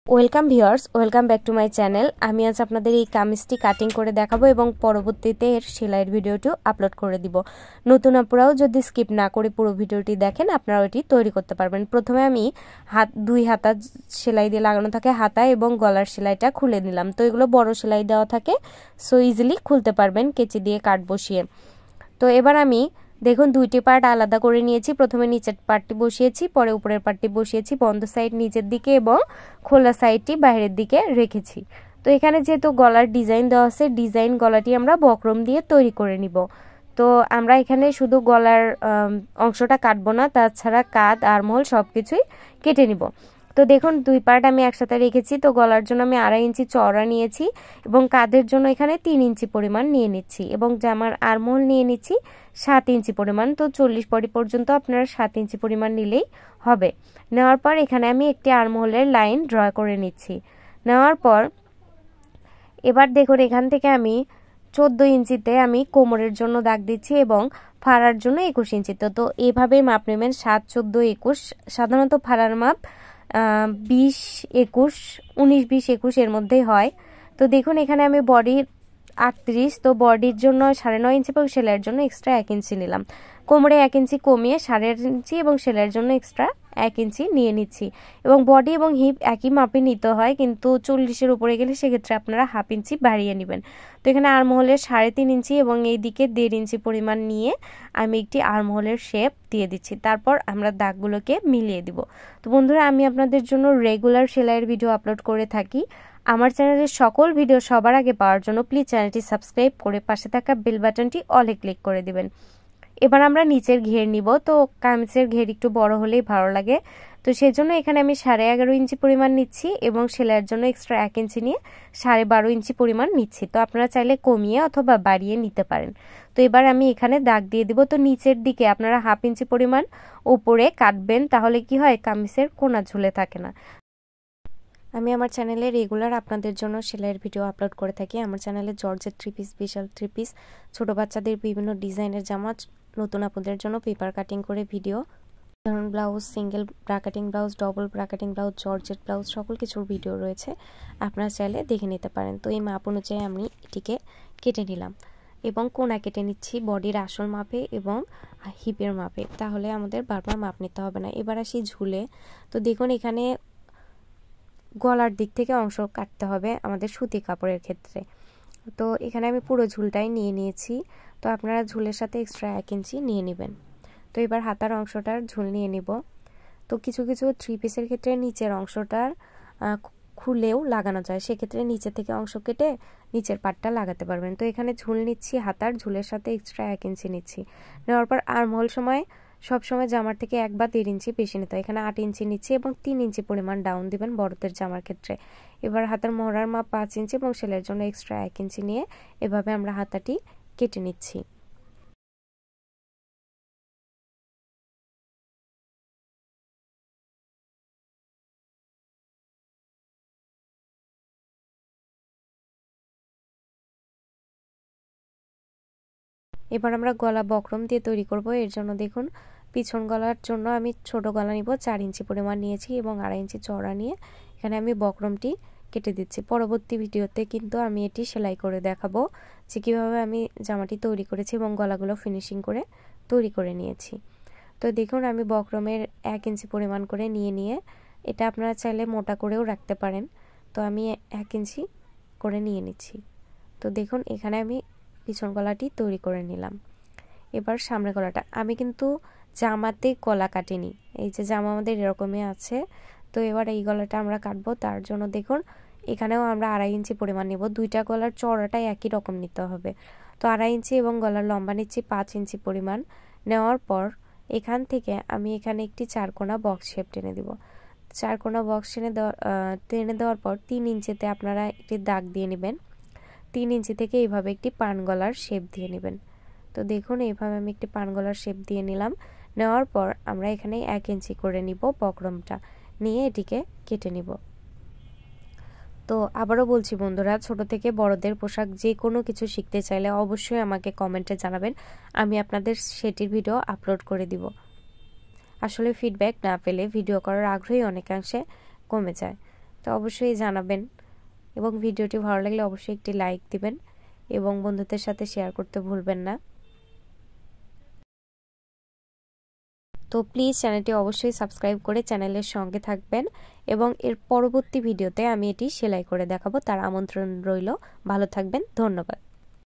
Welcome viewers, welcome back to my channel. আমি আজ আপনাদের এই কামিজটি কাটিং করে দেখাবো এবং পরবর্তীতে এর সেলাইয়ের ভিডিওটিও আপলোড করে দিব। নতুন আপুরাও যদি স্কিপ না করে পুরো ভিডিওটি দেখেন আপনারা এটি তৈরি করতে পারবেন। প্রথমে আমি দুই হাতা সেলাই দিয়ে লাগানো থাকে হাতা এবং গলার সেলাইটা খুলে নিলাম। তো এগুলো বড় সেলাই দেওয়া থাকে, সো ইজিলি খুলতে পারবেন কেচি দিয়ে কাট বসিয়ে। তো এবার আমি দেখুন দুইটি পার্ট আলাদা করে নিয়েছি। প্রথমে নিচের পার্টটি বসিয়েছি, পরে উপরের পার্টটি বসিয়েছি। বন্ধ সাইড নিচের দিকে এবং খোলা সাইডটি বাইরের দিকে রেখেছি। তো এখানে যেহেতু গলার ডিজাইন দেওয়া আছে, ডিজাইন গলাটি আমরা বক্রম দিয়ে তৈরি করে নিব। তো আমরা এখানে শুধু গলার অংশটা কাটবো না, তাছাড়া কাঁধ আরমহল সব কিছুই কেটে নিব। তো দেখুন দুই পার্ট আমি একসাথে রেখেছি। তো গলার জন্য আমি 2.5 ইঞ্চি চওড়া নিয়েছি এবং কাঁধের জন্য এখানে 3 ইঞ্চি পরিমাণ নিয়ে নিচ্ছি এবং জামার আরমহল নিয়ে নিচ্ছি 7 ইঞ্চি পরিমাণ। তো 40 বডি পর্যন্ত আপনারা 7 ইঞ্চি পরিমাণ নিলেই হবে। নেওয়ার পর এখানে আমি একটি আরমহলের লাইন ড্র করে নিচ্ছি। নেওয়ার পর এবার দেখুন এখান থেকে আমি 14 ইঞ্চিতে আমি কোমরের জন্য দাগ দিচ্ছি এবং ফাড়ার জন্য 21 ইঞ্চিতে। তো এইভাবেই মাপ নেবেন 7, 14, 21। সাধারণত ফাড়ার মাপ 20, 21, 19, 20, 21 এর মধ্যেই হয়। তো দেখুন এখানে আমি বডি 38, তো বডির জন্য 9.5 ইঞ্চি এবং সেলাইয়ের জন্য এক্সট্রা 1 ইঞ্চি নিলাম। কোমরে 1 ইঞ্চি কমিয়ে 8.5 ইঞ্চি এবং সেলাইয়ের জন্য এক্সট্রা 1 ইঞ্চি নিয়ে নিচ্ছি। এবং বডি এবং হিপ একই মাপে নিতে হয়, কিন্তু 40-এর উপরে গেলে সেক্ষেত্রে আপনারা 1/2 ইঞ্চি বাড়িয়ে নেবেন। তো এখানে আরমহলের 3.5 ইঞ্চি এবং এই দিকে 1.5 ইঞ্চি পরিমাণ নিয়ে আমি একটি আরমহলের শেপ দিয়ে দিচ্ছি। তারপর আমরা দাগগুলোকে মিলিয়ে দিব। তো বন্ধুরা, আমি আপনাদের জন্য রেগুলার সেলাইয়ের ভিডিও আপলোড করে থাকি। আমার চ্যানেলের সকল ভিডিও সবার আগে পাওয়ার জন্য প্লিজ চ্যানেলটি সাবস্ক্রাইব করে পাশে থাকা বেল বাটনটি অলে ক্লিক করে দিবেন। এবার আমরা নিচের ঘের নিব। তো কামিজের ঘের একটু বড় হলেই ভালো লাগে, তো সেজন্য এখানে আমি 11.5 ইঞ্চি পরিমাণ নিচ্ছি এবং সেলাইয়ের জন্য এক্সট্রা 1 ইঞ্চি নিয়ে 12.5 ইঞ্চি পরিমাণ নিচ্ছি। তো আপনারা চাইলে কমিয়ে অথবা বাড়িয়ে নিতে পারেন। তো এবার আমি এখানে দাগ দিয়ে দিব। তো নিচের দিকে আপনারা 1/2 ইঞ্চি পরিমাণ উপরে কাটবেন, তাহলে কি হয় কামিজের কোনা ঝুলে থাকে না। আমি আমার চ্যানেলে রেগুলার আপনাদের জন্য সেলাইয়ের ভিডিও আপলোড করে থাকি। আমার চ্যানেলে জর্জেট 3 পিস, বিশাল 3 পিস, ছোট বাচ্চাদের বিভিন্ন ডিজাইনের জামা, নতুন আপুদের জন্য পেপার কাটিং করে ভিডিও, সাধারণ blouse, single bracketing blouse, double bracketing blouse, georgette blouse, সকল কিছুর ভিডিও রয়েছে, আপনারা চাইলে দেখে নিতে পারেন। তো এই মাপ অনুযায়ী আমি এটিকে কেটে নিলাম এবং কোনা কেটে নিচ্ছি বডির আসল মাপে এবং হিপের মাপে, তাহলে আমাদের বারবার মাপ নিতে হবে না। এবার আসি ঝুলে। তো দেখুন এখানে গলার দিক থেকে অংশ কাটতে হবে আমাদের সুতি কাপড়ের ক্ষেত্রে। তো এখানে আমি পুরো ঝুলটাই নিয়ে নিয়েছি। তো আপনারা ঝুলের সাথে এক্সট্রা 1 ইঞ্চি নিয়ে নেবেন। তো এবার হাতার অংশটার ঝুল নিয়ে নিব। তো কিছু কিছু 3 পিসের ক্ষেত্রে নিচের অংশটার খুলেও লাগানো যায়, সেক্ষেত্রে নিচে থেকে অংশ কেটে নিচের পাটটা লাগাতে পারবেন। তো এখানে ঝুল নিচ্ছি, হাতার ঝুলের সাথে এক্সট্রা 1 ইঞ্চি নিচ্ছি। নেওয়ার পর আর্মহোল সবসময় জামার থেকে 1 বা 1.5 ইঞ্চি বেশি নিতে হয়। এখানে 8 ইঞ্চি নিচ্ছি এবং 3 ইঞ্চি পরিমাণ ডাউন দিবেন বড়দের জামার ক্ষেত্রে। এবার হাতার মোহরার মাপ 5 ইঞ্চি এবং সেলাইয়ের জন্য এক্সট্রা 1 ইঞ্চি নিয়ে এভাবে আমরা হাতাটি কেটে নিচ্ছি। এবার আমরা গলা বক্রম দিয়ে তৈরি করব। এর জন্য দেখুন পিছন গলার জন্য আমি ছোট গলা নিব, 4 ইঞ্চি পরিমাণ নিয়েছি এবং 2.5 ইঞ্চি চওড়া নিয়ে এখানে আমি বক্রমটি কেটে দিচ্ছি। পরবর্তী ভিডিওতে কিন্তু আমি এটি সেলাই করে দেখাবো যে কীভাবে আমি জামাটি তৈরি করেছি এবং গলাগুলো ফিনিশিং করে তৈরি করে নিয়েছি। তো দেখুন আমি বক্রমের 1 ইঞ্চি পরিমাণ করে নিয়ে এটা আপনারা চাইলে মোটা করেও রাখতে পারেন। তো আমি 1 ইঞ্চি করে নিয়ে নিচ্ছি। তো দেখুন এখানে আমি পিছন গলাটি তৈরি করে নিলাম। এবার সামনের গলাটা আমি কিন্তু জামাতে গলা কাটিনি, এই যে জামা আমাদের এরকমই আছে। তো এবার এই গলাটা আমরা কাটবো, তার জন্য দেখুন এখানেও আমরা 2.5 ইঞ্চি পরিমাণ নেব। দুইটা গলার চওড়াটাই একই রকম নিতে হবে। তো 2.5 ইঞ্চি এবং গলার লম্বা নিচ্ছি 5 ইঞ্চি পরিমাণ। নেওয়ার পর এখান থেকে আমি এখানে একটি 4 কোণা বক্স শেপ টেনে দিব। 4 কোণা বক্স টেনে দেওয়ার পর 3 ইঞ্চিতে আপনারা একটি দাগ দিয়ে নেবেন। 3 ইঞ্চি থেকে এইভাবে একটি পান গলার শেপ দিয়ে নেবেন। তো দেখুন এইভাবে আমি একটি পান গলার শেপ দিয়ে নিলাম। নেওয়ার পর আমরা এখানে 1 ইঞ্চি করে নিব বক্রমটা, নিয়ে এটিকে কেটে নিব। তো আবারও বলছি বন্ধুরা, ছোট থেকে বড়দের পোশাক যে কোনো কিছু শিখতে চাইলে অবশ্যই আমাকে কমেন্টে জানাবেন, আমি আপনাদের সেটির ভিডিও আপলোড করে দিব। আসলে ফিডব্যাক না পেলে ভিডিও করার আগ্রহই অনেকাংশে কমে যায়। তো অবশ্যই জানাবেন এবং ভিডিওটি ভালো লাগলে অবশ্যই একটি লাইক দিবেন এবং বন্ধুদের সাথে শেয়ার করতে ভুলবেন না। তো প্লিজ চ্যানেলটি অবশ্যই সাবস্ক্রাইব করে চ্যানেলের সঙ্গে থাকবেন এবং এর পরবর্তী ভিডিওতে আমি এটি সেলাই করে দেখাবো, তার আমন্ত্রণ রইল। ভালো থাকবেন, ধন্যবাদ।